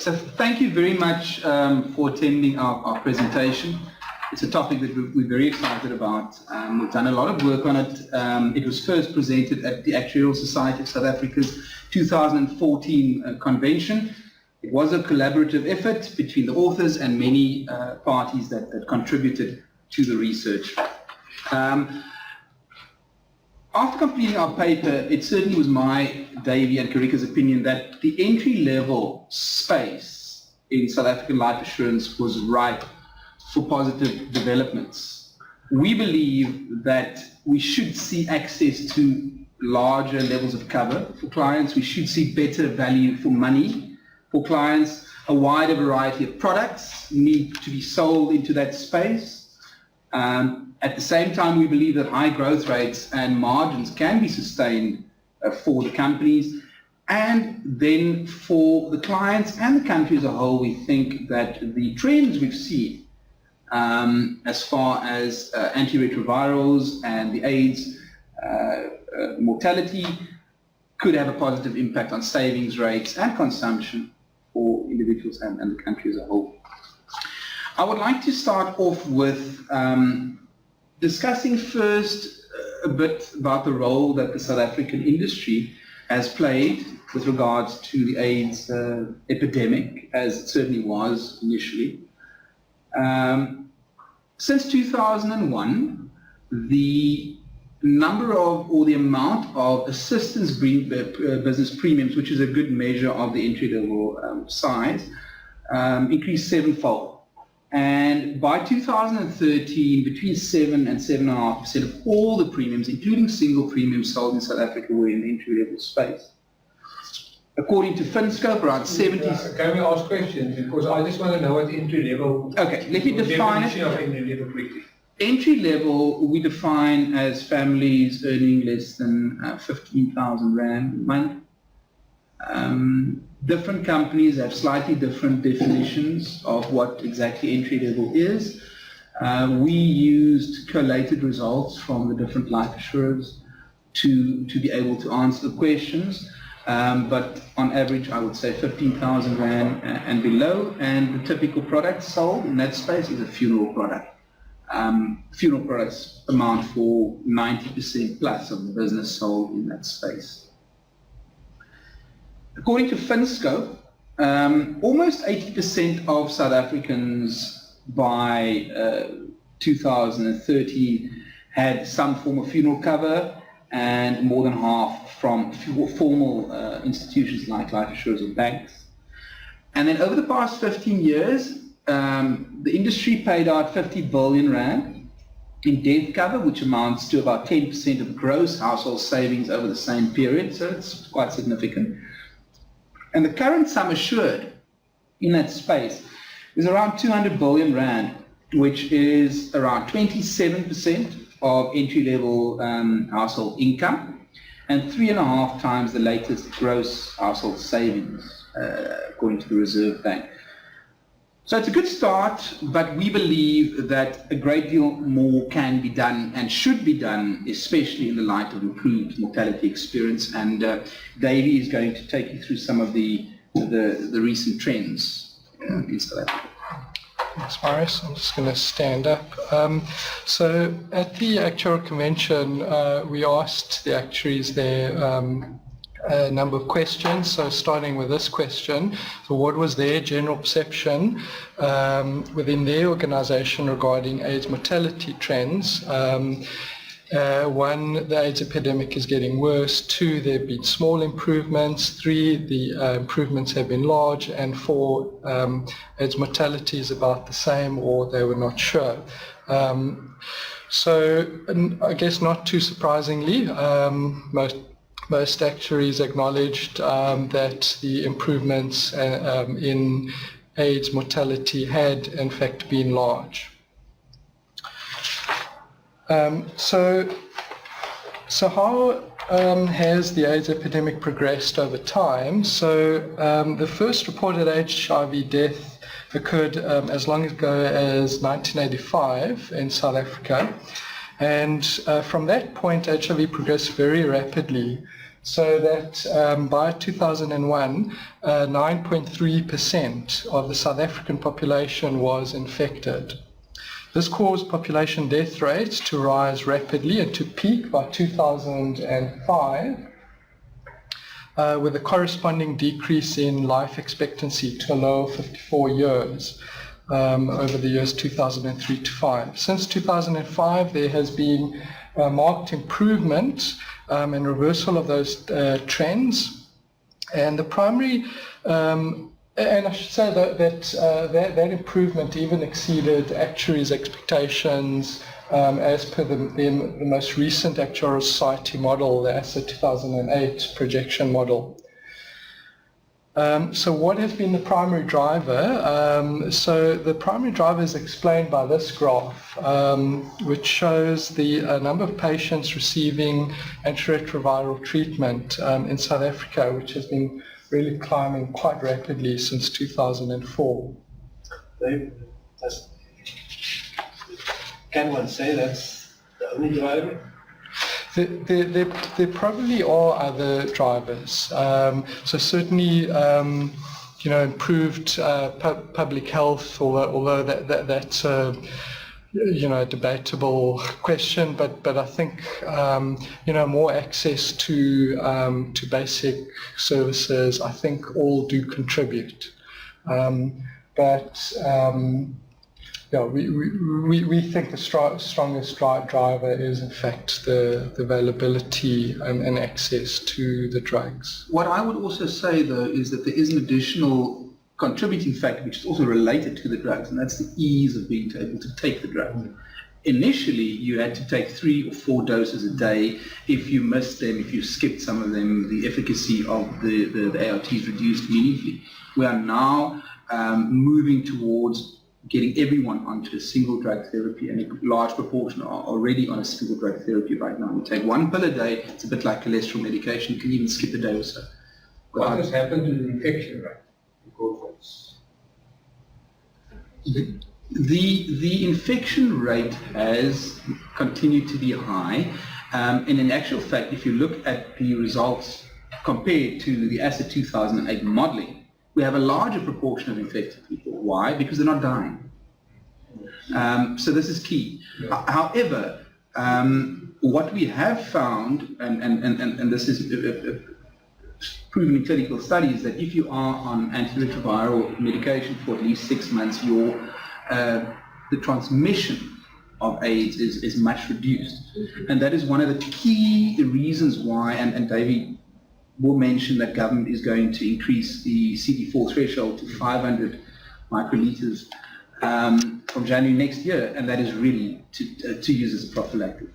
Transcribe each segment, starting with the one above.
So thank you very much for attending our presentation. It's a topic that we're very excited about. We've done a lot of work on it. It was first presented at the Actuarial Society of South Africa's 2014 convention. It was a collaborative effort between the authors and many parties that contributed to the research. After completing our paper, it certainly was my, Davy and Carike's opinion that the entry-level space in South African life assurance was ripe for positive developments. We believe that we should see access to larger levels of cover for clients. We should see better value for money for clients. A wider variety of products need to be sold into that space. At the same time, we believe that high growth rates and margins can be sustained for the companies. And then for the clients and the country as a whole, we think that the trends we've seen as far as antiretrovirals and the AIDS mortality could have a positive impact on savings rates and consumption for individuals and the country as a whole. I would like to start off with discussing first a bit about the role that the South African industry has played with regards to the AIDS epidemic, as it certainly was initially. Since 2001, the number of, or the amount of assistance business premiums, which is a good measure of the entry-level size, increased sevenfold. And by 2013, between 7 and 7.5% of all the premiums, including single premiums sold in South Africa, were in the entry-level space. According to FinScope, around 70... Can we ask questions? Because I just want to know what entry-level... Okay, let me define it. Of entry-level quickly. Entry-level, we define as families earning less than 15,000 Rand a month. Different companies have slightly different definitions of what exactly entry-level is. We used collated results from the different life insurers to be able to answer the questions. But on average, I would say 15,000 Rand and below. And the typical product sold in that space is a funeral product. Funeral products amount for 90% plus of the business sold in that space. According to FinScope, almost 80% of South Africans by 2013 had some form of funeral cover, and more than half from formal institutions like life insurers or banks. And then over the past 15 years, the industry paid out 50 billion Rand in death cover, which amounts to about 10% of gross household savings over the same period, so it's quite significant. And the current sum assured in that space is around 200 billion Rand, which is around 27% of entry-level household income, and 3.5 times the latest gross household savings, according to the Reserve Bank. So it's a good start, but we believe that a great deal more can be done and should be done, especially in the light of improved mortality experience. And Davy is going to take you through some of the recent trends in South Africa. Thanks, Marius. I'm just going to stand up. So at the Actuarial Convention, we asked the actuaries there a number of questions. So starting with this question, so what was their general perception within their organization regarding AIDS mortality trends? One, the AIDS epidemic is getting worse. 2, there have been small improvements. 3, the improvements have been large. And 4, AIDS mortality is about the same, or they were not sure. So I guess not too surprisingly, most actuaries acknowledged that the improvements in AIDS mortality had in fact been large. So how has the AIDS epidemic progressed over time? So the first reported HIV death occurred as long ago as 1985 in South Africa. And from that point, HIV progressed very rapidly so that by 2001, 9.3% of the South African population was infected. This caused population death rates to rise rapidly and to peak by 2005, with a corresponding decrease in life expectancy to a low of 54 years over the years 2003 to 5. Since 2005, there has been a marked improvement and reversal of those trends. And the primary, and I should say that improvement even exceeded actuaries' expectations as per the most recent Actuarial Society model, the ASA 2008 projection model. So what has been the primary driver? So the primary driver is explained by this graph, which shows the number of patients receiving antiretroviral treatment in South Africa, which has been really climbing quite rapidly since 2004. Can one say that's the only driver? There probably are other drivers. So certainly, improved public health, although that's a debatable question. But I think more access to basic services, I think, all do contribute. Yeah, we think the strongest driver is, in fact, the availability and access to the drugs. What I would also say, though, is that there is an additional contributing factor which is also related to the drugs, and that's the ease of being able to take the drug. Initially, you had to take 3 or 4 doses a day. If you missed them, if you skipped some of them, the efficacy of the ARTs reduced meaningfully. We are now moving towards getting everyone onto a single drug therapy, and a large proportion are already on a single drug therapy right now. You take 1 pill a day, it's a bit like cholesterol medication, you can even skip a day or so. What has happened to the infection rate? Because the infection rate has continued to be high, and in actual fact, if you look at the results compared to the ASA 2008 modeling, we have a larger proportion of infected people. Why? Because they're not dying. So this is key. Yeah. However, what we have found, and this is proven in clinical studies, that if you are on antiretroviral medication for at least 6 months, the transmission of AIDS is much reduced. And that is one of the key reasons why, and Davy will mention that government is going to increase the CD4 threshold to 500 microliters from January next year, and that is really to use as a prophylactic.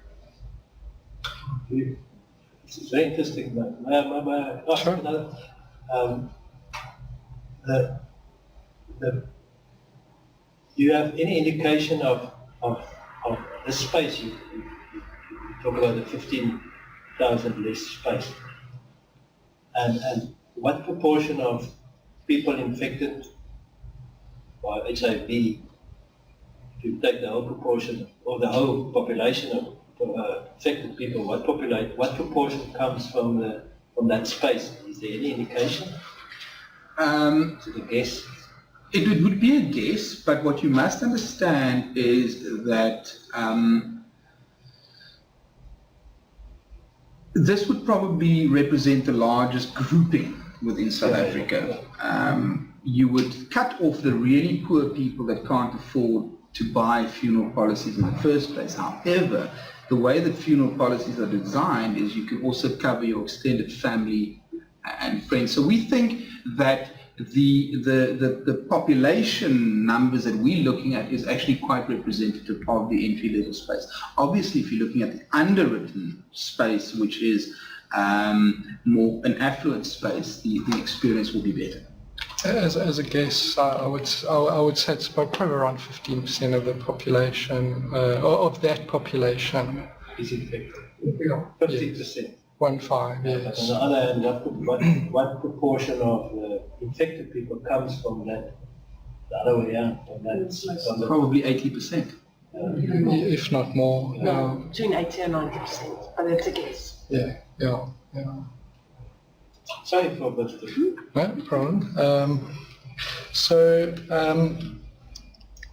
It's very interesting. May I ask Sure. another? Do you have any indication of the space? You talk about the 15,000 less space. And what proportion of people infected by HIV, if you take the whole proportion or the whole population of affected people, what proportion comes from that space? Is there any indication? Is it a guess? It would be a guess, but what you must understand is that this would probably represent the largest grouping within South Africa. You would cut off the really poor people that can't afford to buy funeral policies in the first place. However, the way that funeral policies are designed is you can also cover your extended family and friends. So we think that the population numbers that we're looking at is actually quite representative of the entry-level space. Obviously, if you're looking at the underwritten space, which is more an affluent space, the experience will be better. As a guess, I would say it's probably around 15% of the population, of that population. Is infected? 50%. 1.5, yes. But on the other hand, what proportion of the infected people comes from that, the other way around? Probably 80%. If not more. No, between 80 and 90%, but that's a guess. Yeah. Sorry for both of you. No problem.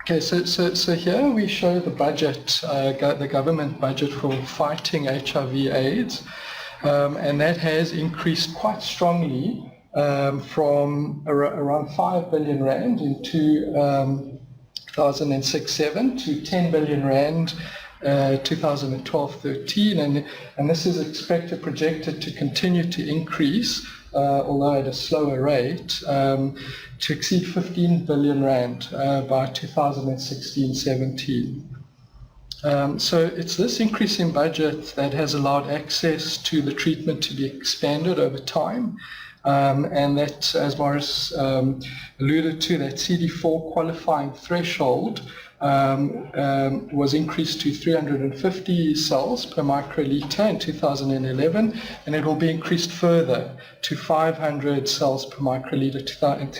Okay, so here we show the budget, the government budget for fighting HIV/AIDS, and that has increased quite strongly from around 5 billion rand in 2006-07 to 10 billion rand 2012-13, and this is projected to continue to increase, although at a slower rate, to exceed 15 billion rand by 2016-17. So it's this increase in budget that has allowed access to the treatment to be expanded over time, and that, as Marius alluded to, that CD4 qualifying threshold was increased to 350 cells per microliter in 2011, and it will be increased further to 500 cells per microliter in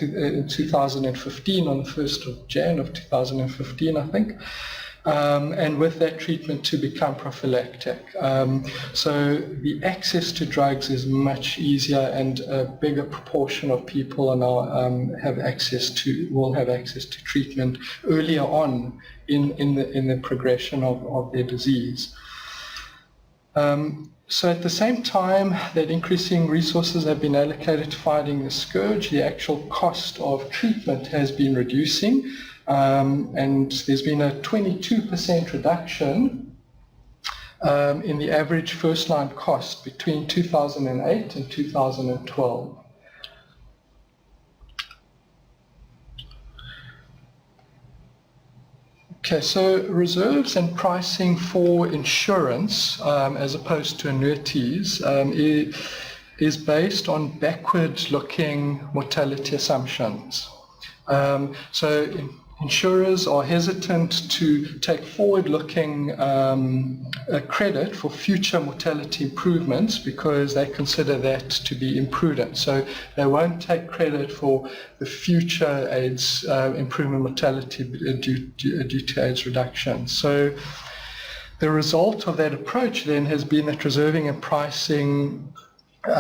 2015, on the 1st of Jan of 2015, I think. And with that treatment to become prophylactic. So the access to drugs is much easier, and a bigger proportion of people are now will have access to treatment earlier on in the progression of their disease. So at the same time that increasing resources have been allocated to fighting the scourge, the actual cost of treatment has been reducing. And there's been a 22% reduction in the average first-line cost between 2008 and 2012. Okay, so reserves and pricing for insurance, as opposed to annuities, is based on backward-looking mortality assumptions. So insurers are hesitant to take forward-looking credit for future mortality improvements because they consider that to be imprudent. So they won't take credit for the future AIDS improvement mortality due to AIDS reduction. So the result of that approach then has been that reserving and pricing is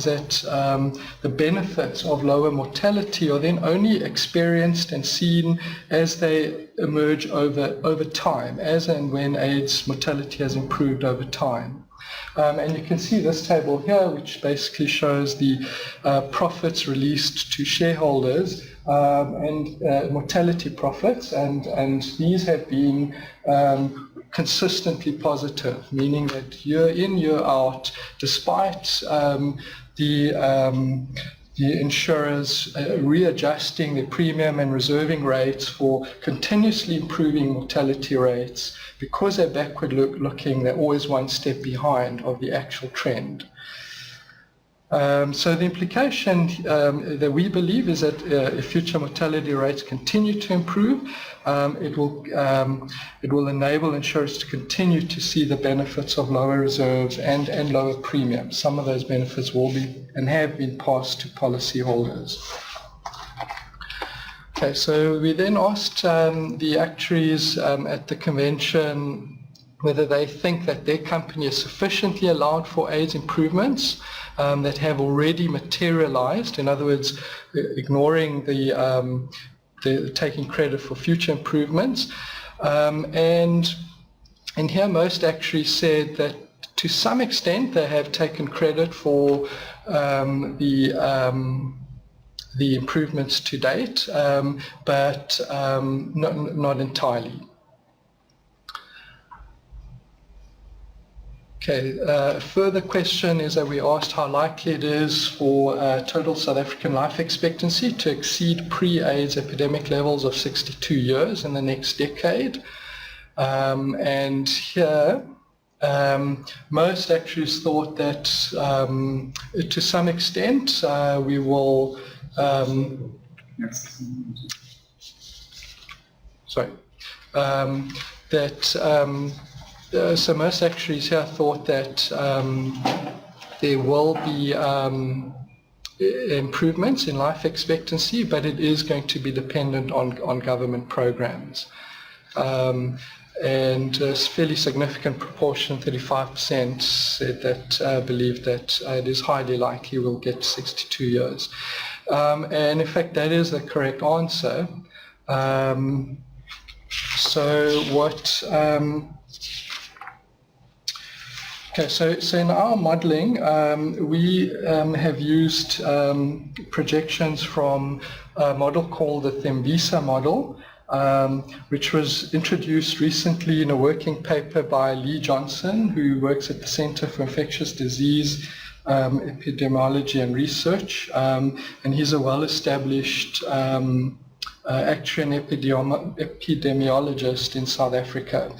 that the benefits of lower mortality are then only experienced and seen as they emerge over time, as and when AIDS mortality has improved over time. And you can see this table here, which basically shows the profits released to shareholders and mortality profits, and these have been consistently positive, meaning that year in, year out, despite the insurers readjusting their premium and reserving rates for continuously improving mortality rates, because they're backward looking, they're always one step behind of the actual trend. So the implication that we believe is that if future mortality rates continue to improve, it will enable insurers to continue to see the benefits of lower reserves and lower premiums. Some of those benefits will be and have been passed to policyholders. Okay, so we then asked the actuaries at the convention whether they think that their company is sufficiently allowed for AIDS improvements that have already materialized. In other words, ignoring the taking credit for future improvements. And here most actuaries said that to some extent they have taken credit for the improvements to date, but not entirely. Okay, further question is that we asked how likely it is for total South African life expectancy to exceed pre-AIDS epidemic levels of 62 years in the next decade. And here, most actuaries thought that to some extent we will, so most actuaries here thought that there will be improvements in life expectancy, but it is going to be dependent on government programs. and a fairly significant proportion, 35%, said that believe that it is highly likely we'll get 62 years. And in fact, that is the correct answer. So in our modeling, we have used projections from a model called the Thembisa model, which was introduced recently in a working paper by Lee Johnson, who works at the Center for Infectious Disease Epidemiology and Research, and he's a well-established actuary and epidemiologist in South Africa.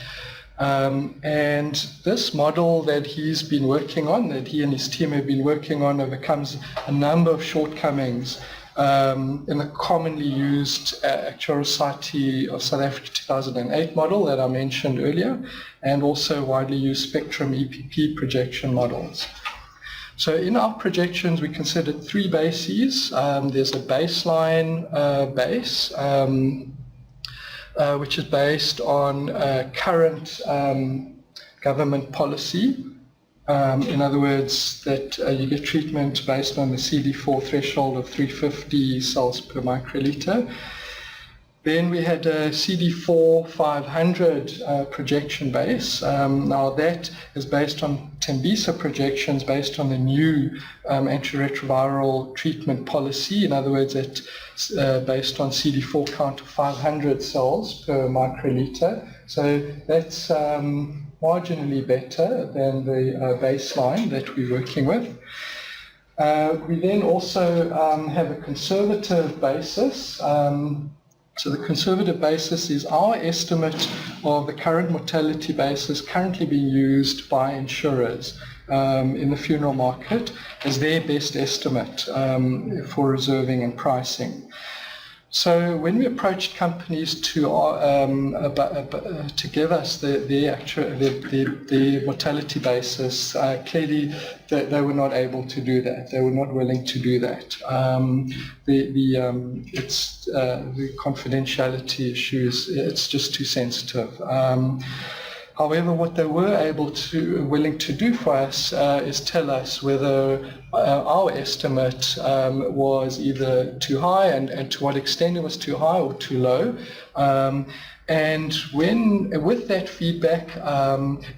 And this model that he's been working on, that he and his team have been working on, overcomes a number of shortcomings in the commonly used Actuarial Society of South Africa 2008 model that I mentioned earlier, and also widely used spectrum EPP projection models. So in our projections, we considered three bases. There's a baseline base, which is based on current government policy. In other words, that you get treatment based on the CD4 threshold of 350 cells per microliter. Then we had a CD4 500 projection base. Now that is based on Thembisa projections based on the new antiretroviral treatment policy. In other words, it's based on CD4 count of 500 cells per microliter. So that's marginally better than the baseline that we're working with. We then also have a conservative basis. So the conservative basis is our estimate of the current mortality basis currently being used by insurers in the funeral market as their best estimate for reserving and pricing. So when we approached companies to give us their mortality basis, clearly they were not able to do that. They were not willing to do that. The confidentiality issues, it's just too sensitive. However, what they were willing to do for us is tell us whether our estimate was either too high and to what extent it was too high or too low. And with that feedback,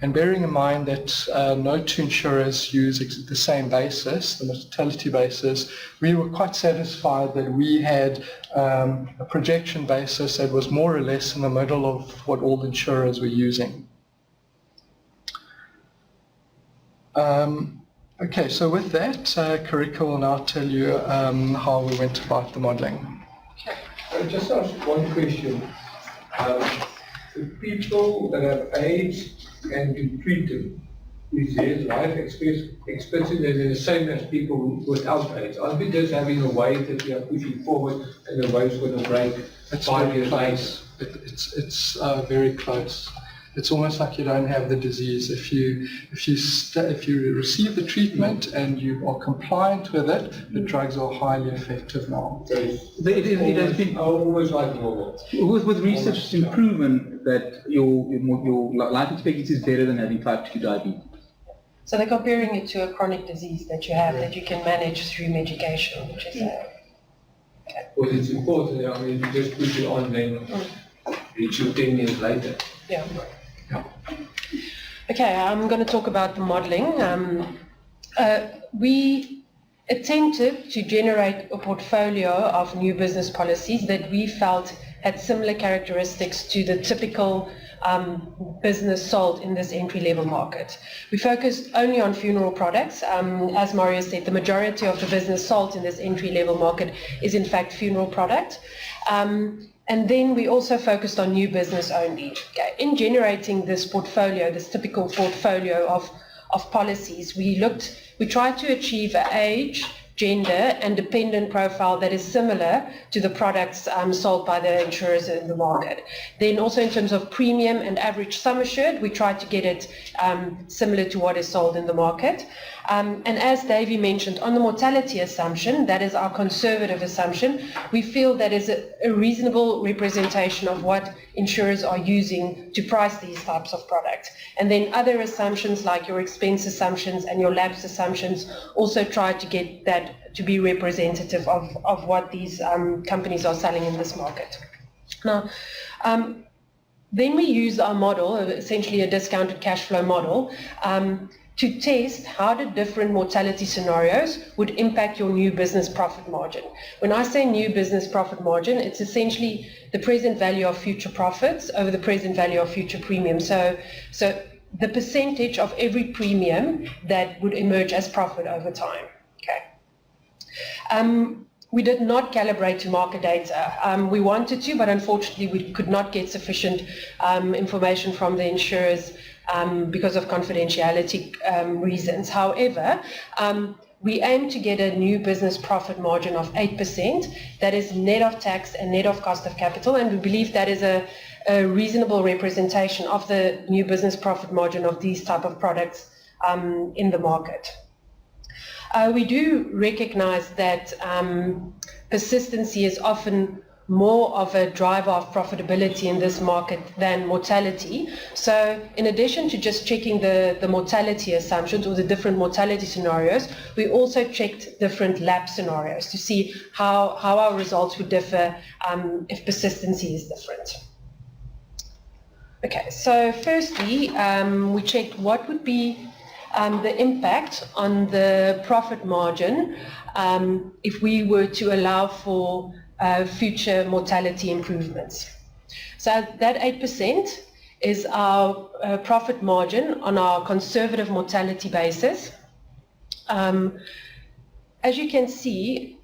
and bearing in mind that no two insurers use the same basis, the mortality basis, we were quite satisfied that we had a projection basis that was more or less in the middle of what all insurers were using. Okay, so with that, Carike will now tell you how we went about the modeling. I'll just ask one question. The people that have AIDS can be treated, is their life expectancy the same as people without AIDS? Aren't we just having a wave that we are pushing forward and the wave's going to break? It's 5 years close. It's very close. It's almost like you don't have the disease. If you receive the treatment and you are compliant with it, the drugs are highly effective now. It has been almost like normal. With research, it's been proven that your life expectancy is better than having type 2 diabetes. So they're comparing it to a chronic disease that you have that you can manage through medication, which is Well, it's important. I mean, you just put it on, then reach you 10 years later. Yeah. Okay, I'm going to talk about the modeling. We attempted to generate a portfolio of new business policies that we felt had similar characteristics to the typical business sold in this entry-level market. We focused only on funeral products. As Marius said, the majority of the business sold in this entry-level market is in fact funeral product. And then we also focused on new business only. Okay. In generating this portfolio, this typical portfolio of policies, we tried to achieve an age gender, and dependent profile that is similar to the products sold by the insurers in the market. Then also in terms of premium and average sum assured, we try to get it similar to what is sold in the market. And as Davy mentioned, on the mortality assumption, that is our conservative assumption, we feel that is a reasonable representation of what insurers are using to price these types of products. And then other assumptions like your expense assumptions and your lapse assumptions also try to get that to be representative of what these companies are selling in this market. Now, then we use our model, essentially a discounted cash flow model, to test how the different mortality scenarios would impact your new business profit margin. When I say new business profit margin, it's essentially the present value of future profits over the present value of future premium. So the percentage of every premium that would emerge as profit over time. Okay. We did not calibrate to market data. We wanted to, but unfortunately we could not get sufficient information from the insurers because of confidentiality reasons. However, we aim to get a new business profit margin of 8%. That is net of tax and net of cost of capital, and we believe that is a reasonable representation of the new business profit margin of these type of products in the market. We do recognize that persistency is often more of a driver of profitability in this market than mortality. So in addition to just checking the mortality assumptions or the different mortality scenarios, we also checked different lapse scenarios to see how our results would differ if persistency is different. Okay, so firstly, we checked what would be the impact on the profit margin if we were to allow for future mortality improvements. So that 8% is our profit margin on our conservative mortality basis. As you can see,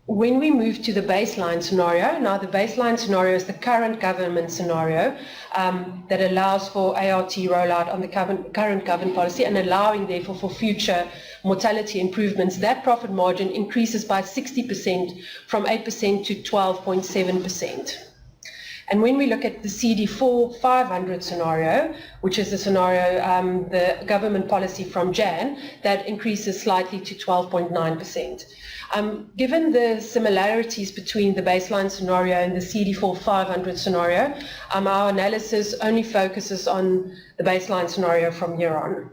when we move to the baseline scenario, now the baseline scenario is the current government scenario that allows for ART rollout on the current government policy and allowing therefore for future mortality improvements. That profit margin increases by 60% from 8% to 12.7%. And when we look at the CD4 500 scenario, which is the scenario, the government policy from Jan, that increases slightly to 12.9%. Given the similarities between the baseline scenario and the CD4 500 scenario, our analysis only focuses on the baseline scenario from here on.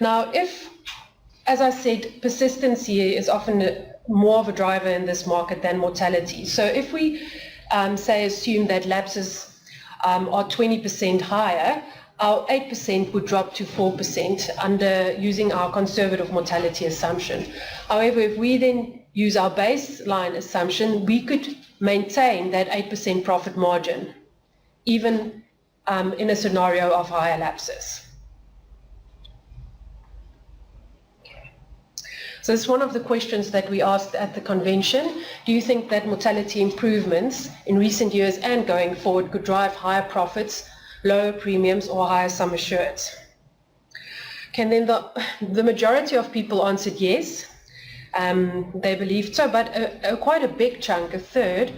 Now, if, as I said, persistency is often more of a driver in this market than mortality. So if we say assume that lapses are 20% higher, our 8% would drop to 4% under using our conservative mortality assumption. However, if we then use our baseline assumption, we could maintain that 8% profit margin, even in a scenario of higher lapses. So it's one of the questions that we asked at the convention. Do you think that mortality improvements in recent years and going forward could drive higher profits, lower premiums, or higher sum assureds? Okay, and then the majority of people answered yes. They believed so, but quite a big chunk, a third,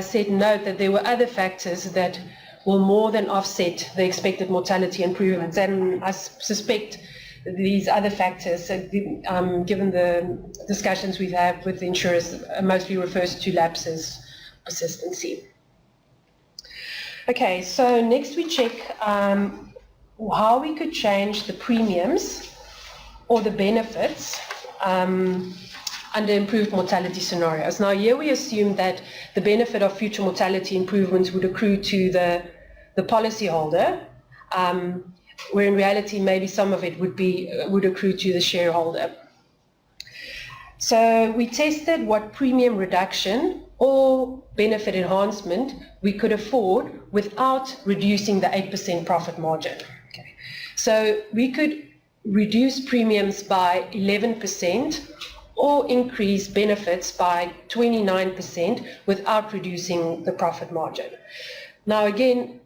said no, that there were other factors that will more than offset the expected mortality improvements. And I suspect these other factors, given the discussions we've had with the insurers, mostly refers to lapses, persistency. Okay, so next we check how we could change the premiums or the benefits under improved mortality scenarios. Now here we assume that the benefit of future mortality improvements would accrue to the policyholder, where in reality maybe some of it would accrue to the shareholder. So we tested what premium reduction or benefit enhancement we could afford without reducing the 8% profit margin. Okay. So we could reduce premiums by 11% or increase benefits by 29% without reducing the profit margin. Now again,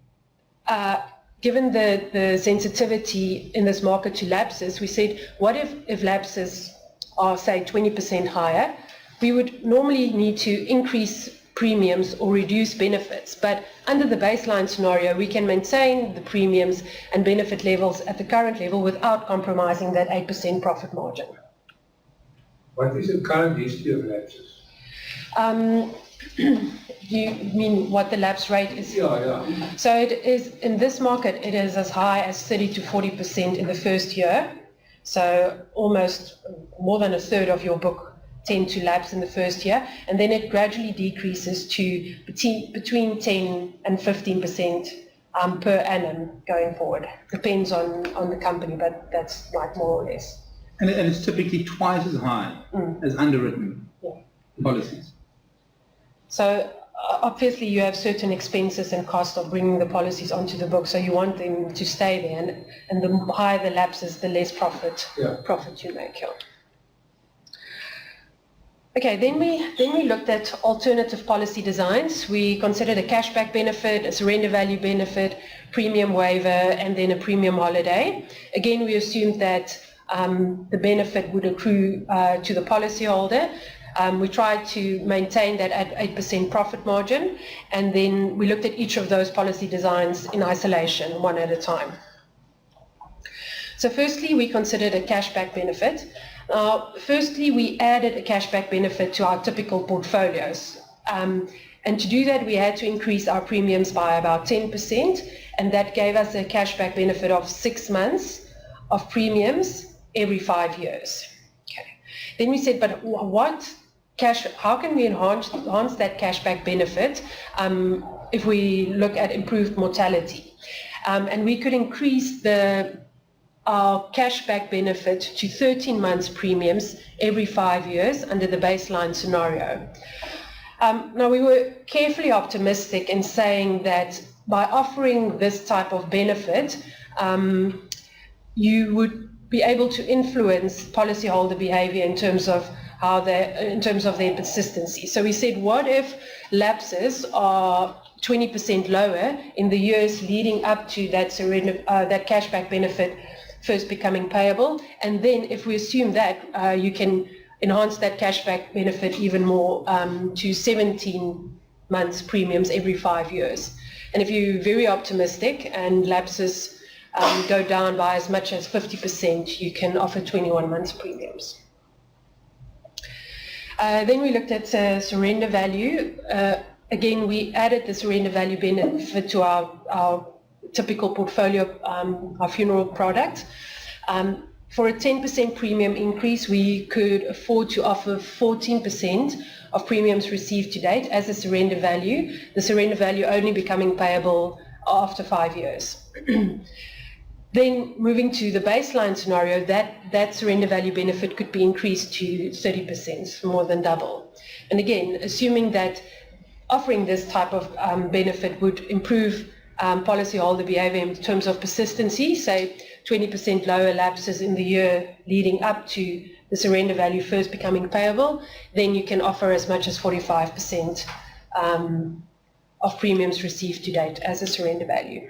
given the sensitivity in this market to lapses, we said, what if lapses are, say, 20% higher, we would normally need to increase premiums or reduce benefits. But under the baseline scenario, we can maintain the premiums and benefit levels at the current level without compromising that 8% profit margin. What is the current history of lapses? You mean what the lapse rate is? Yeah. So it is, in this market, it is as high as 30 to 40% in the first year. So almost more than a third of your book tend to lapse in the first year, and then it gradually decreases to between 10 and 15% per annum going forward. Depends on the company, but that's like more or less. And it's typically twice as high as underwritten policies. So obviously you have certain expenses and costs of bringing the policies onto the book, so you want them to stay there, and the higher the lapses, the less profit you make. Okay, then we looked at alternative policy designs. We considered a cashback benefit, a surrender value benefit, premium waiver, and then a premium holiday. Again, we assumed that the benefit would accrue to the policyholder. We tried to maintain that at 8% profit margin, and then we looked at each of those policy designs in isolation, one at a time. So firstly, we considered a cashback benefit. Firstly, we added a cashback benefit to our typical portfolios. And to do that, we had to increase our premiums by about 10%, and that gave us a cashback benefit of 6 months of premiums every 5 years. Okay. Then we said, but how can we enhance that cashback benefit if we look at improved mortality? And we could increase our cashback benefit to 13 months premiums every 5 years under the baseline scenario. Now, we were carefully optimistic in saying that by offering this type of benefit, you would be able to influence policyholder behavior in terms of their persistency. So we said, what if lapses are 20% lower in the years leading up to that cashback benefit first becoming payable, and then if we assume that, you can enhance that cashback benefit even more to 17 months premiums every 5 years. And if you're very optimistic and lapses go down by as much as 50%, you can offer 21 months premiums. Then we looked at surrender value. Again, we added the surrender value benefit to our typical portfolio, our funeral product. For a 10% premium increase, we could afford to offer 14% of premiums received to date as a surrender value, the surrender value only becoming payable after 5 years. Then moving to the baseline scenario, that surrender value benefit could be increased to 30%, more than double. And again, assuming that offering this type of benefit would improve policyholder behavior in terms of persistency, say 20% lower lapses in the year leading up to the surrender value first becoming payable, then you can offer as much as 45% of premiums received to date as a surrender value.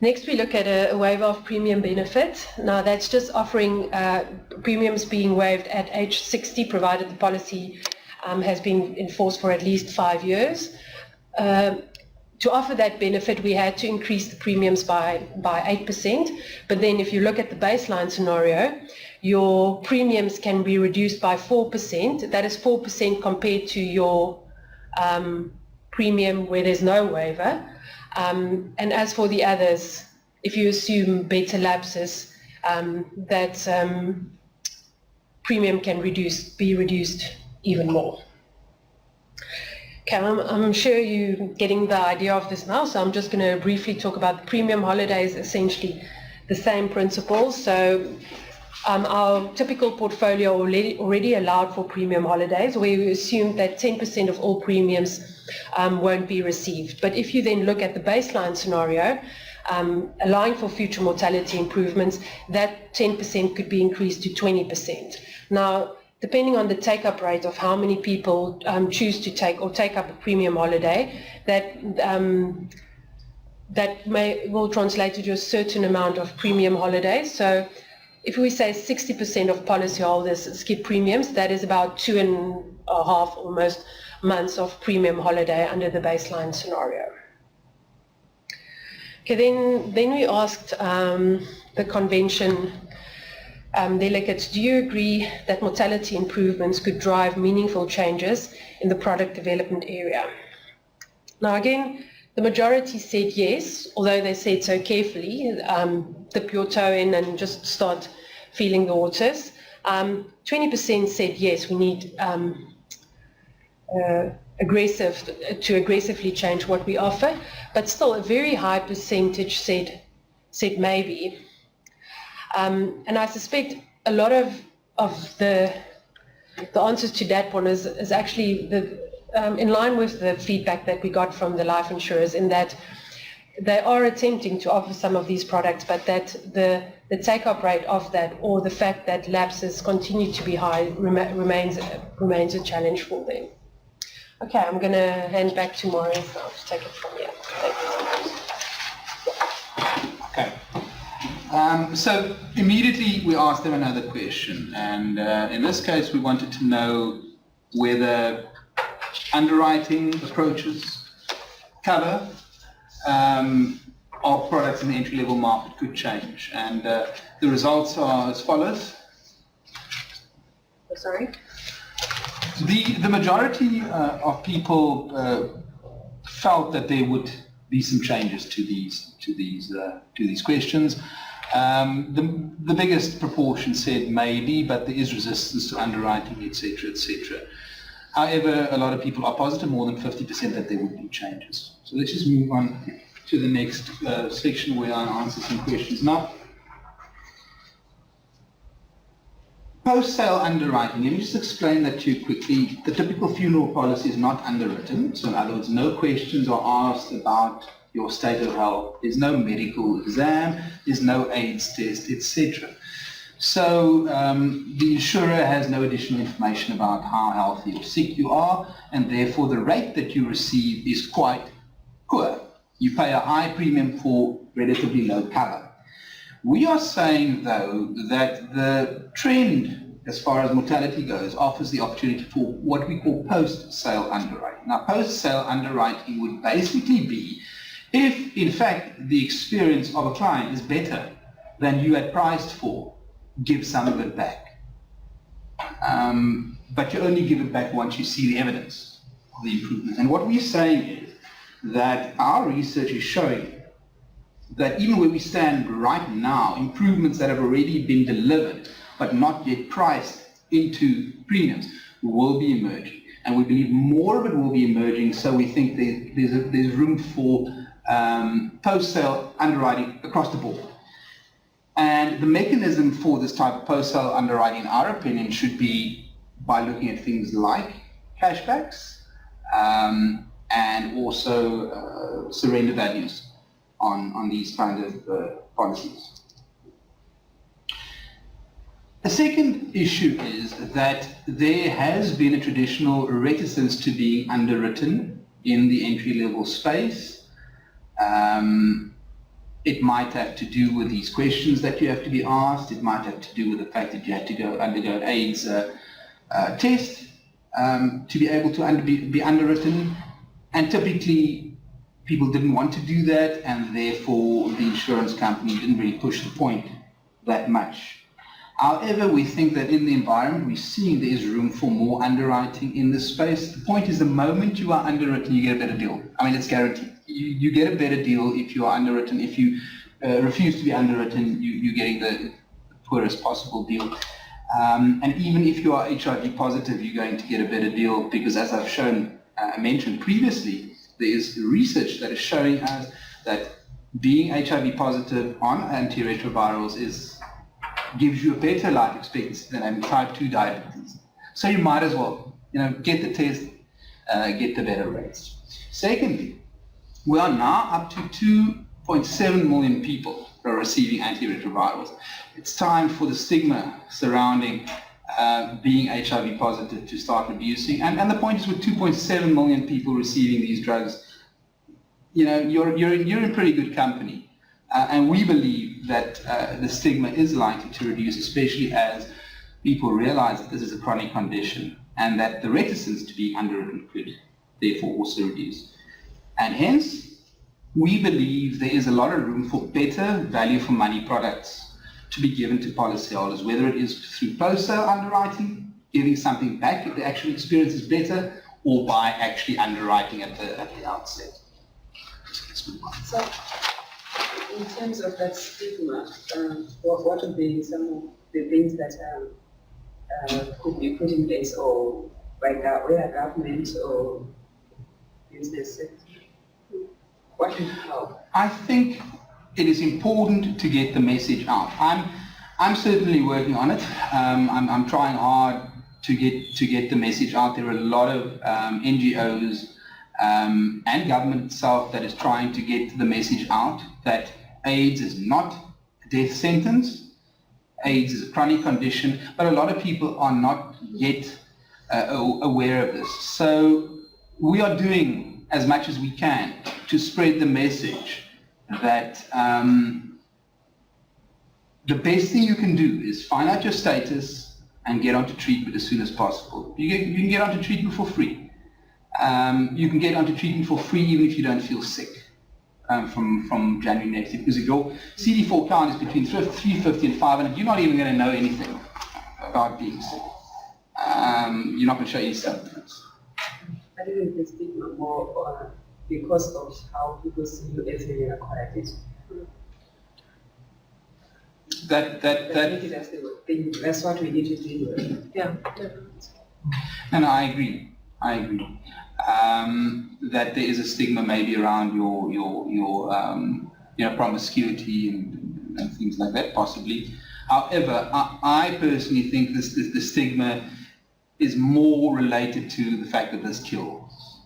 Next, we look at a waiver of premium benefit. Now, that's just offering premiums being waived at age 60, provided the policy has been in force for at least 5 years. To offer that benefit, we had to increase the premiums by 8%. But then if you look at the baseline scenario, your premiums can be reduced by 4%. That is 4% compared to your premium where there's no waiver. And as for the others, if you assume better lapses, that premium can be reduced even more. Okay, I'm sure you're getting the idea of this now, so I'm just going to briefly talk about the premium holidays, essentially the same principles. So our typical portfolio already allowed for premium holidays, where we assumed that 10% of all premiums won't be received. But if you then look at the baseline scenario, allowing for future mortality improvements, that 10% could be increased to 20%. Now, depending on the take-up rate of how many people choose to take up a premium holiday, that will translate to a certain amount of premium holidays. So if we say 60% of policyholders skip premiums, that is about 2.5 almost months of premium holiday under the baseline scenario. Okay, then we asked the convention delegates, do you agree that mortality improvements could drive meaningful changes in the product development area? Now again, the majority said yes, although they said so carefully, dip your toe in and just start feeling the waters. 20% said yes, we need to aggressively change what we offer, but still a very high percentage said maybe. And I suspect a lot of the answers to that one is actually in line with the feedback that we got from the life insurers, in that they are attempting to offer some of these products, but that the take-up rate of that, or the fact that lapses continue to be high, remains a challenge for them. Okay, I'm going to hand back to Marius now to take it from here. Okay. So immediately we asked them another question, and in this case we wanted to know whether underwriting approaches, cover of products in the entry-level market could change, and the results are as follows. Sorry? The majority of people felt that there would be some changes to these questions. The biggest proportion said maybe, but there is resistance to underwriting, etc., etc. However, a lot of people are positive, more than 50%, that there would be changes. So let's just move on to the next section where I answer some questions. Now, post-sale underwriting, let me just explain that to you quickly. The typical funeral policy is not underwritten, so in other words, no questions are asked about your state of health. There's no medical exam, there's no AIDS test, etc. So the insurer has no additional information about how healthy or sick you are, and therefore the rate that you receive is quite poor. You pay a high premium for relatively low cover. We are saying, though, that the trend, as far as mortality goes, offers the opportunity for what we call post-sale underwriting. Now, post-sale underwriting would basically be if, in fact, the experience of a client is better than you had priced for, give some of it back. But you only give it back once you see the evidence of the improvement. And what we're saying is that our research is showing that even where we stand right now, improvements that have already been delivered but not yet priced into premiums will be emerging. And we believe more of it will be emerging, so we think there's room for post-sale underwriting across the board. And the mechanism for this type of post-sale underwriting, in our opinion, should be by looking at things like cashbacks and also surrender values on these kind of policies. The second issue is that there has been a traditional reticence to being underwritten in the entry-level space. It might have to do with these questions that you have to be asked. It might have to do with the fact that you have to undergo an AIDS test to be able to be underwritten. And typically, people didn't want to do that, and therefore the insurance company didn't really push the point that much. However, we think that in the environment we're seeing there is room for more underwriting in this space. The point is, the moment you are underwritten, you get a better deal. I mean, it's guaranteed. You get a better deal if you are underwritten. If you refuse to be underwritten, you're getting the poorest possible deal. And even if you are HIV positive, you're going to get a better deal because, as I've mentioned previously, there is research that is showing us that being HIV positive on antiretrovirals gives you a better life expectancy than having type 2 diabetes. So you might as well, get the test, get the better rates. Secondly, we are now up to 2.7 million people who are receiving antiretrovirals. It's time for the stigma surrounding being HIV positive to start reducing. And the point is, with 2.7 million people receiving these drugs, you're in pretty good company. And we believe that the stigma is likely to reduce, especially as people realize that this is a chronic condition and that the reticence to be underwritten could therefore also reduce. And hence, we believe there is a lot of room for better value for money products to be given to policyholders, whether it is through post-sale underwriting, giving something back if the actual experience is better, or by actually underwriting at the outset. So, in terms of that stigma, what would be some of the things that could be put in place, or by whether government or business sector? What would help? I think it is important to get the message out. I'm certainly working on it. I'm trying hard to get the message out. There are a lot of NGOs and government itself that is trying to get the message out that AIDS is not a death sentence. AIDS is a chronic condition, but a lot of people are not yet aware of this. So we are doing as much as we can to spread the message that the best thing you can do is find out your status and get onto treatment as soon as possible. You can get onto treatment for free. You can get onto treatment for free even if you don't feel sick from January next year, because if your CD4 count is between 350 and 500, you're not even going to know anything about being sick. You're not going to show any symptoms. I think the stigma more because of how people see you as a acquired it. That's what we need to deal with. Yeah. And I agree. That there is a stigma maybe around your promiscuity and things like that, possibly. However, I personally think the stigma is more related to the fact that this kills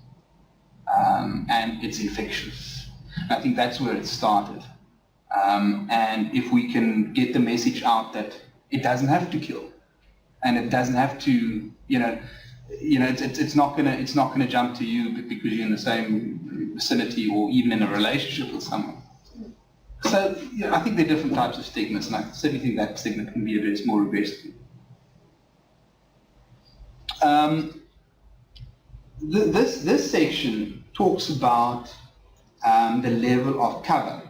and it's infectious. I think that's where it started. And if we can get the message out that it doesn't have to kill, and it doesn't have to, it's not gonna jump to you because you're in the same vicinity or even in a relationship with someone. So I think there are different types of stigmas, and I certainly think that stigma can be addressed more aggressively. This section talks about the level of cover.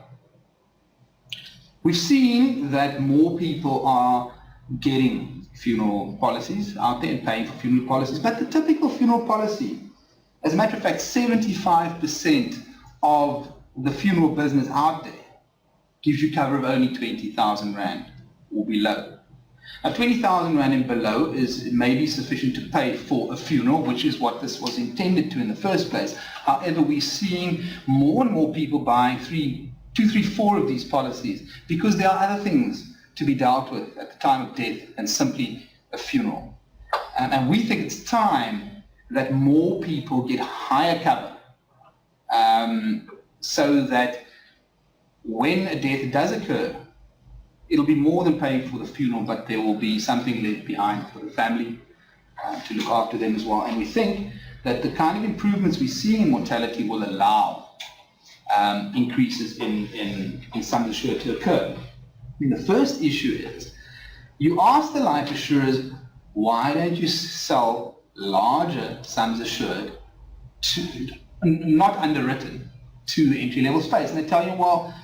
We've seen that more people are getting funeral policies out there and paying for funeral policies, but the typical funeral policy, as a matter of fact, 75% of the funeral business out there gives you cover of only 20,000 Rand or below. Now 20,000 Rand and below is maybe sufficient to pay for a funeral, which is what this was intended to in the first place. However, we're seeing more and more people buying 2, 3, 4 of these policies because there are other things to be dealt with at the time of death than simply a funeral. And we think it's time that more people get higher cover so that when a death does occur, it'll be more than paying for the funeral, but there will be something left behind for the family to look after them as well. And we think that the kind of improvements we're seeing in mortality will allow increases in sums assured to occur. I mean, the first issue is, you ask the life assurers, why don't you sell larger sums assured to, not underwritten, to the entry-level space? And they tell you, well,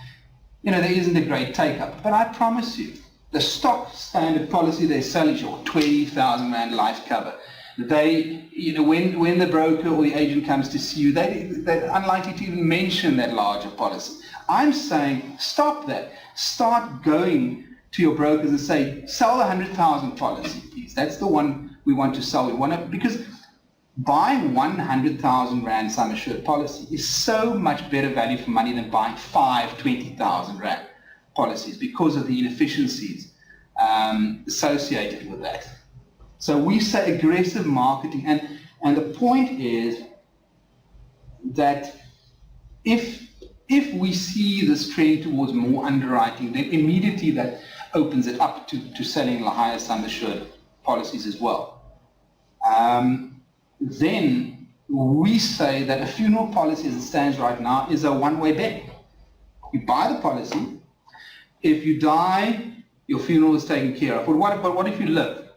there isn't a great take-up. But I promise you, the stock standard policy they sell is your 20,000 Rand life cover. They, when the broker or the agent comes to see you, they're unlikely to even mention that larger policy. I'm saying, stop that. Start going to your brokers and say, sell the 100,000 policy, please. That's the one we want to sell. Because buying 100,000 Rand sum assured policy is so much better value for money than buying 5 20,000 Rand policies because of the inefficiencies associated with that. So we say aggressive marketing, and the point is that if we see this trend towards more underwriting, then immediately that opens it up to selling the higher sum assured policies as well. Then we say that a funeral policy as it stands right now is a one-way bet. You buy the policy, if you die, your funeral is taken care of. But what if you live?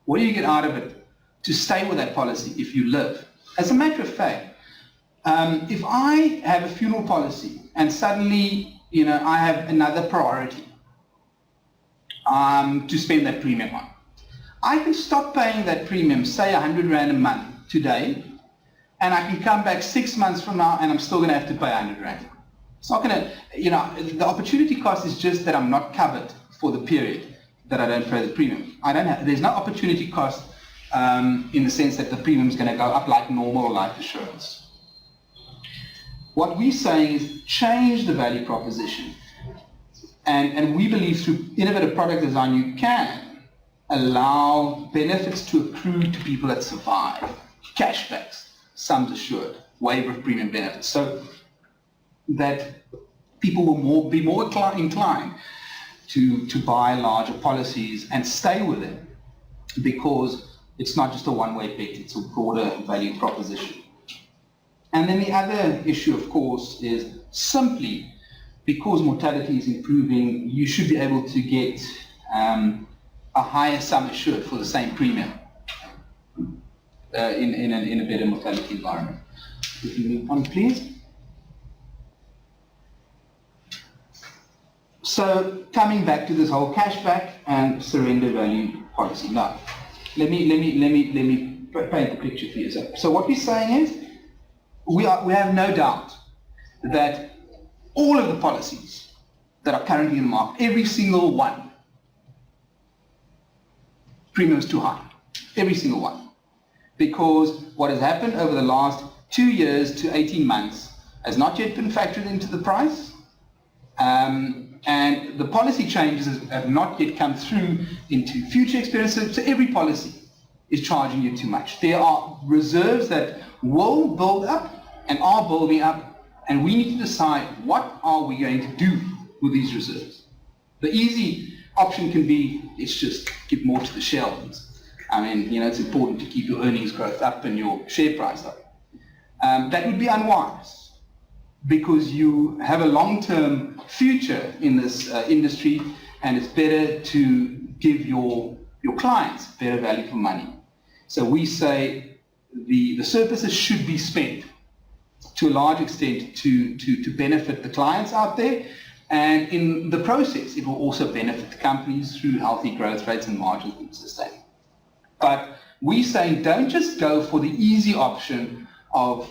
What do you get out of it to stay with that policy if you live? As a matter of fact, if I have a funeral policy and suddenly, I have another priority to spend that premium on, I can stop paying that premium, say 100 Rand a month today, and I can come back 6 months from now and I'm still going to have to pay 100 Rand. It's not going to, the opportunity cost is just that I'm not covered for the period that I don't pay the premium. There's no opportunity cost in the sense that the premium is going to go up like normal life insurance. What we're saying is change the value proposition. And we believe through innovative product design, you can allow benefits to accrue to people that survive. Cashbacks, sums assured, waiver of premium benefits. So that people will be more inclined to buy larger policies and stay with it, because it's not just a one-way bet, it's a broader value proposition. And then the other issue, of course, is simply because mortality is improving, you should be able to get a higher sum assured for the same premium in a better mortality environment. If you move on, please. So coming back to this whole cashback and surrender value policy. Now, let me paint the picture for you. So what we're saying is, we have no doubt that all of the policies that are currently in the market, every single one, premium is too high. Every single one. Because what has happened over the last 2 years to 18 months has not yet been factored into the price. And the policy changes have not yet come through into future experiences. So every policy is charging you too much. There are reserves that will build up and are building up, and we need to decide what are we going to do with these reserves. The easy option can be, let's just give more to the shareholders. I mean, it's important to keep your earnings growth up and your share price up. That would be unwise, because you have a long-term future in this industry, and it's better to give your clients better value for money. So we say the surpluses should be spent to a large extent to benefit the clients out there, and in the process it will also benefit the companies through healthy growth rates and margins being sustained. But we say don't just go for the easy option of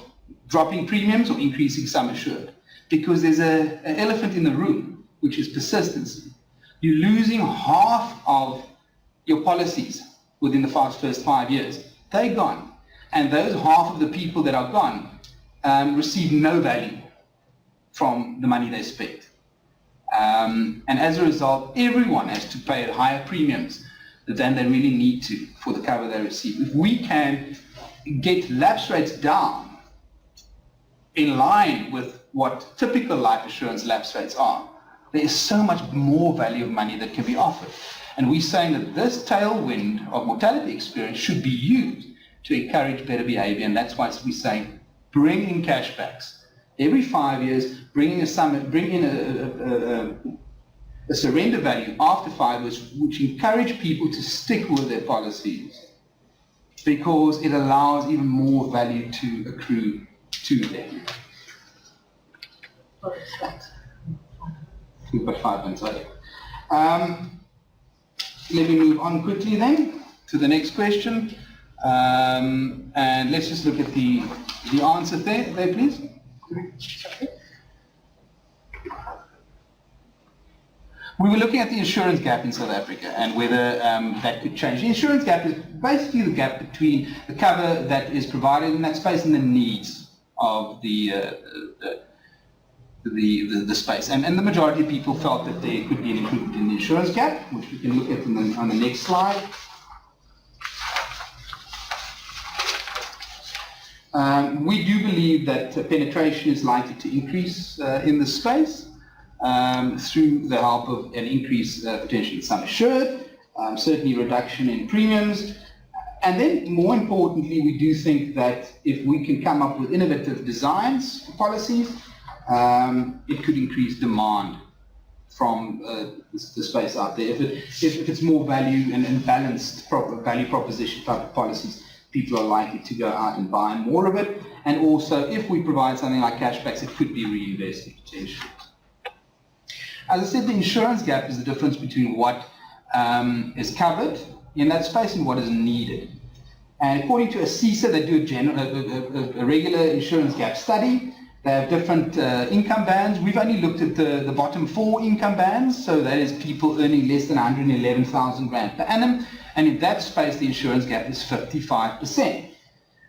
dropping premiums or increasing sum assured, because there's an elephant in the room, which is persistency. You're losing half of your policies within the first 5 years. They're gone. And those half of the people that are gone receive no value from the money they spent. And as a result, everyone has to pay higher premiums than they really need to for the cover they receive. If we can get lapse rates down in line with what typical life insurance lapse rates are, there is so much more value of money that can be offered. And we're saying that this tailwind of mortality experience should be used to encourage better behavior, and that's why we're saying bring in cashbacks. Every 5 years, bring in a surrender value after 5 years, which encourage people to stick with their policies, because it allows even more value to accrue to them. We've got 5 minutes, okay. Let me move on quickly then to the next question. And let's just look at the answer there please. We were looking at the insurance gap in South Africa and whether that could change. The insurance gap is basically the gap between the cover that is provided in that space and the needs of the space. And the majority of people felt that there could be an improvement in the insurance gap, which we can look at on the next slide. We do believe that penetration is likely to increase in the space through the help of an increase potentially in sum assured, certainly reduction in premiums, and then more importantly, we do think that if we can come up with innovative designs for policies, it could increase demand from the space out there. If it's more value and balanced value proposition type of policies, people are likely to go out and buy more of it. And also, if we provide something like cashbacks, it could be reinvested potentially. As I said, the insurance gap is the difference between what is covered in that space and what is needed. And according to ACISA, they do a regular insurance gap study. They have different income bands. We've only looked at the bottom 4 income bands, so that is people earning less than 111,000 rand per annum. And in that space, the insurance gap is 55%.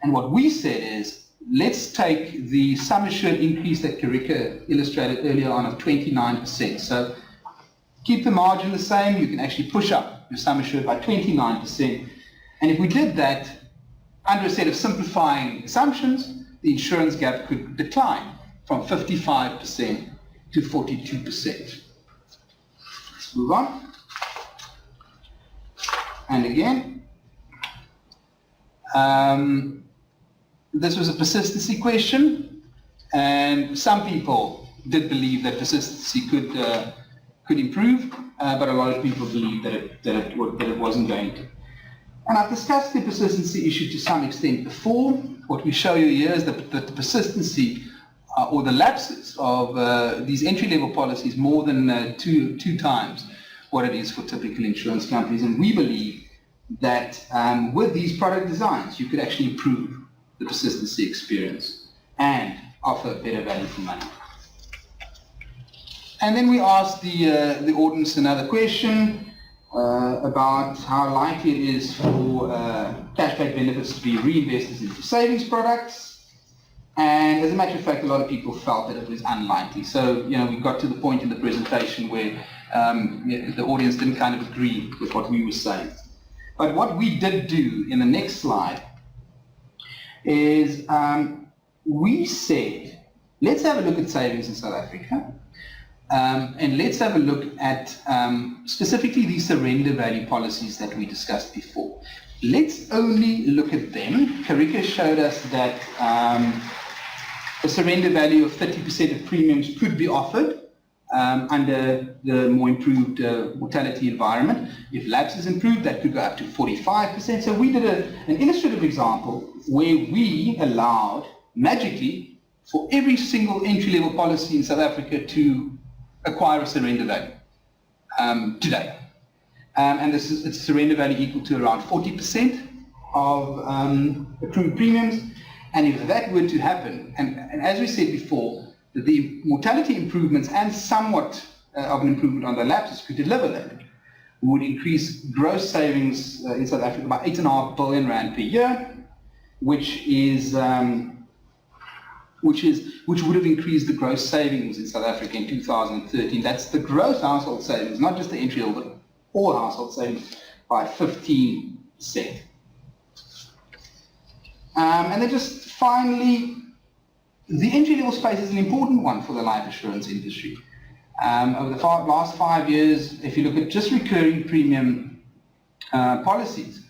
And what we said is, let's take the sum assured increase that Carike illustrated earlier on of 29%. So keep the margin the same, you can actually push up your sum assured by 29%. And if we did that, under a set of simplifying assumptions, the insurance gap could decline from 55% to 42%. Let's move on. And again, this was a persistency question, and some people did believe that persistency could improve, but a lot of people believed that it wasn't going to. And I've discussed the persistency issue to some extent before. What we show you here is that the persistency or the lapses of these entry-level policies more than two times what it is for typical insurance companies. And we believe that with these product designs, you could actually improve the persistency experience and offer better value for money. And then we asked the audience another question about how likely it is for cashback benefits to be reinvested into savings products. And as a matter of fact, a lot of people felt that it was unlikely. So, we got to the point in the presentation where the audience didn't kind of agree with what we were saying. But what we did do in the next slide is we said, let's have a look at savings in South Africa. And let's have a look at specifically the surrender value policies that we discussed before. Let's only look at them. Carike showed us that a surrender value of 30% of premiums could be offered under the more improved mortality environment. If lapses improved, that could go up to 45%. So we did an illustrative example where we allowed, magically, for every single entry-level policy in South Africa to acquire a surrender value today. And it's a surrender value equal to around 40% of accrued premiums. And if that were to happen, and as we said before, the mortality improvements and somewhat of an improvement on the lapses could deliver that, would increase gross savings in South Africa by 8.5 billion rand per year, which would have increased the gross savings in South Africa in 2013. That's the gross household savings, not just the entry level, but all household savings by 15%. And then just finally, the entry-level space is an important one for the life insurance industry. Over the last 5 years, if you look at just recurring premium policies,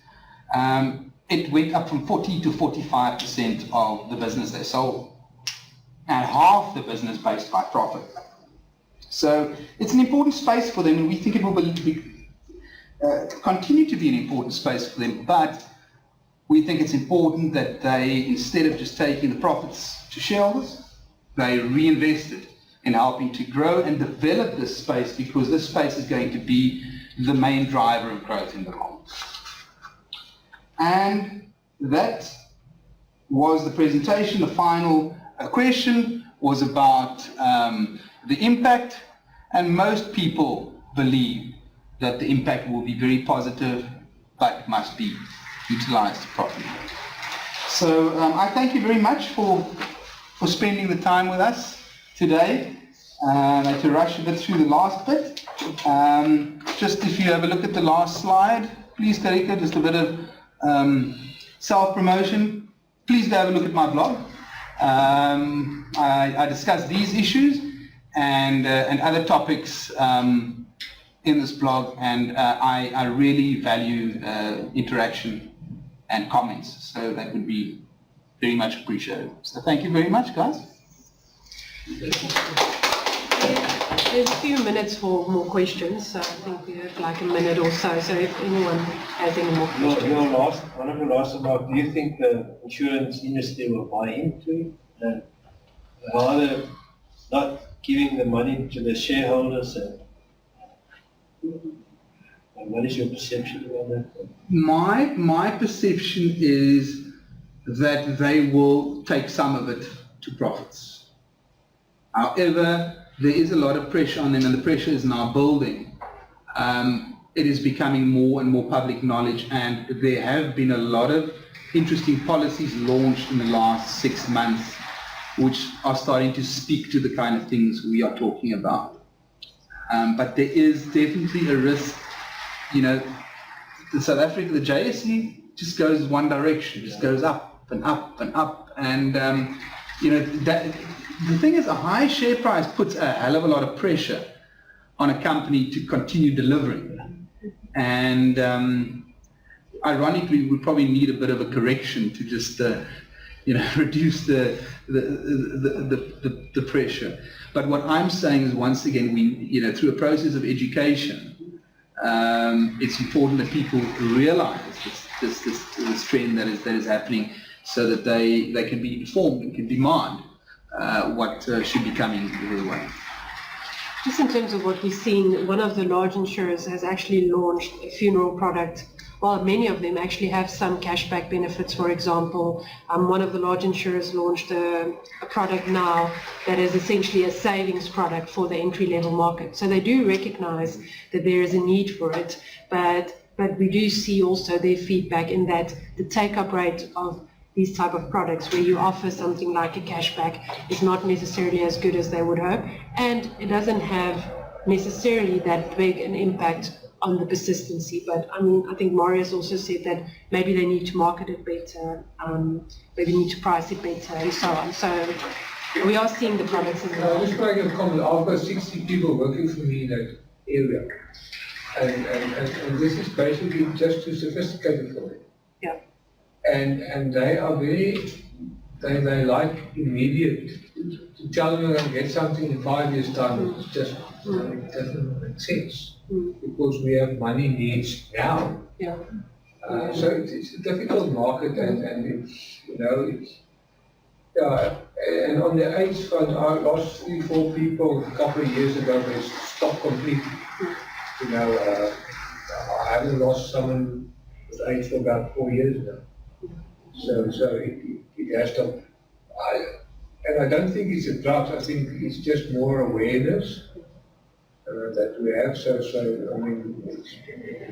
it went up from 40 to 45% of the business they sold, and half the business based by profit. So it's an important space for them, and we think it will continue to be an important space for them, but we think it's important that they, instead of just taking the profits to shareholders, they reinvest it in helping to grow and develop this space, because this space is going to be the main driver of growth in the long term. And that was the presentation. The final question was about the impact, and most people believe that the impact will be very positive, but must be utilized properly. So I thank you very much for spending the time with us today. I had to rush a bit through the last bit. Just if you have a look at the last slide, please, Carike, just a bit of self-promotion. Please go have a look at my blog. I discuss these issues and other topics in this blog, and I really value interaction and comments, so that would be very much appreciated. So thank you very much, guys. There's a few minutes for more questions, so I think we have like a minute or so. So if anyone has any more questions. One of your last remarks, do you think the insurance industry will buy into it and rather not giving the money to the shareholders? And what is your perception about that? My perception is that they will take some of it to profits. However, there is a lot of pressure on them, and the pressure is now building. It is becoming more and more public knowledge, and there have been a lot of interesting policies launched in the last 6 months, which are starting to speak to the kind of things we are talking about. But there is definitely a risk, you know, in South Africa, the JSE just goes one direction, just goes up and up and up, and you know, the thing is, a high share price puts a hell of a lot of pressure on a company to continue delivering. And ironically, we probably need a bit of a correction to just, you know, reduce the pressure. But what I'm saying is, once again, we, you know, through a process of education, it's important that people realize this trend that is happening, so that they can be informed and can demand what should be coming their way. Just in terms of what we've seen, one of the large insurers has actually launched a funeral product. Well, many of them actually have some cashback benefits. For example, one of the large insurers launched a product now that is essentially a savings product for the entry-level market. So they do recognize that there is a need for it, but we do see also their feedback in that the take-up rate of these type of products where you offer something like a cashback is not necessarily as good as they would hope, and it doesn't have necessarily that big an impact on the persistency. But I mean, I think Marius also said that maybe they need to market it better, maybe need to price it better, and so on. So we are seeing the products in the I'll just make a comment. I've got 60 people working for me in that area, and this is basically just too sophisticated for them. Yeah. And they are they like immediate, to tell them they're going to get something in 5 years' time, it's just, it doesn't make sense, because we have money needs now. Yeah. So it's a difficult market, and it's, you know, it's, and on the age front, I lost 3-4 people a couple of years ago, they stopped completely. You know, I haven't lost someone with age for about 4 years now. So it has to, and I don't think it's a drought, I think it's just more awareness that we have. So I mean,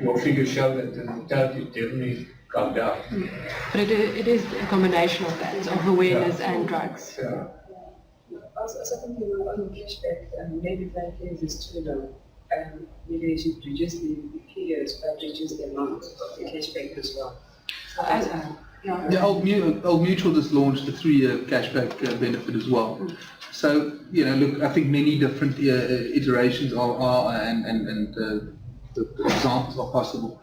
your figures show that the mortality definitely come down. But it is a combination of that, of awareness and drugs. Also, something on cashback, maybe 5 years is too low. Maybe they should reduce the periods, but reduce the amount of the cashback as well. The Old Mutual just launched a 3-year cashback benefit as well. So, you know, look, I think many different iterations are and the examples are possible.